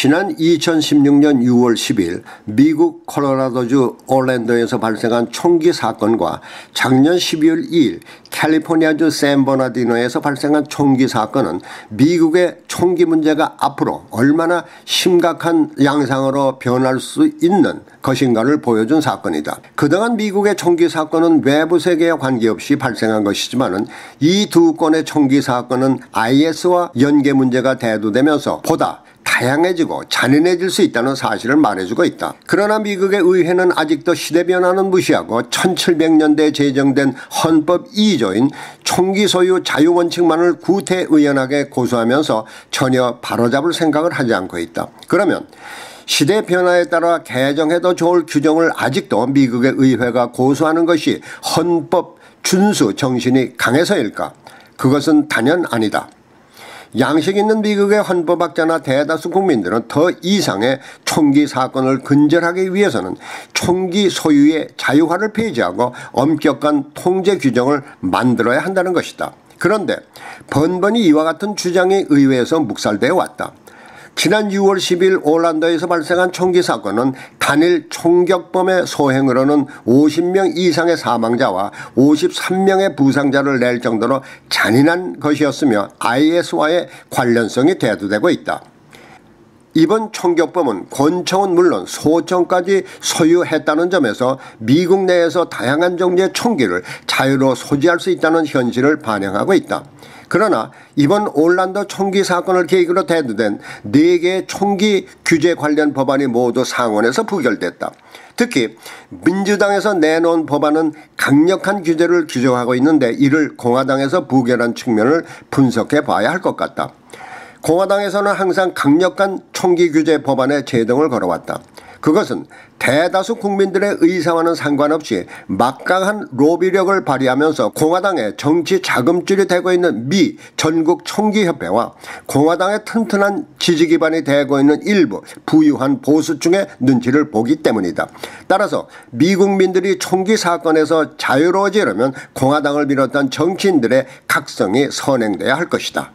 지난 2016년 6월 10일 미국 콜로라도주 올랜도에서 발생한 총기 사건과 작년 12월 2일 캘리포니아주 샌버나디노에서 발생한 총기 사건은 미국의 총기 문제가 앞으로 얼마나 심각한 양상으로 변할 수 있는 것인가를 보여준 사건이다. 그동안 미국의 총기 사건은 외부 세계에 관계없이 발생한 것이지만 이 두 건의 총기 사건은 IS와 연계 문제가 대두되면서 보다 다양해지고 잔인해질 수 있다는 사실을 말해주고 있다. 그러나 미국의 의회는 아직도 시대 변화는 무시하고 1700년대에 제정된 헌법 2조인 총기 소유 자유 원칙만을 구태의연하게 고수하면서 전혀 바로잡을 생각을 하지 않고 있다. 그러면 시대 변화에 따라 개정해도 좋을 규정을 아직도 미국의 의회가 고수하는 것이 헌법 준수 정신이 강해서일까? 그것은 단연 아니다. 양식 있는 미국의 헌법학자나 대다수 국민들은 더 이상의 총기 사건을 근절하기 위해서는 총기 소유의 자유화를 폐지하고 엄격한 통제 규정을 만들어야 한다는 것이다. 그런데 번번이 이와 같은 주장이 의회에서 묵살되어 왔다. 지난 6월 10일 올란도에서 발생한 총기 사건은 단일 총격범의 소행으로는 50명 이상의 사망자와 53명의 부상자를 낼 정도로 잔인한 것이었으며 IS와의 관련성이 대두되고 있다. 이번 총격범은 권총은 물론 소총까지 소유했다는 점에서 미국 내에서 다양한 종류의 총기를 자유로 소지할 수 있다는 현실을 반영하고 있다. 그러나 이번 올란도 총기 사건을 계기로 대두된 4개의 총기 규제 관련 법안이 모두 상원에서 부결됐다. 특히 민주당에서 내놓은 법안은 강력한 규제를 규정하고 있는데 이를 공화당에서 부결한 측면을 분석해 봐야 할 것 같다. 공화당에서는 항상 강력한 총기 규제 법안에 제동을 걸어왔다. 그것은 대다수 국민들의 의사와는 상관없이 막강한 로비력을 발휘하면서 공화당의 정치 자금줄이 되고 있는 미 전국 총기협회와 공화당의 튼튼한 지지 기반이 되고 있는 일부 부유한 보수층의 눈치를 보기 때문이다. 따라서 미국민들이 총기 사건에서 자유로워지려면 공화당을 비롯한 정치인들의 각성이 선행돼야 할 것이다.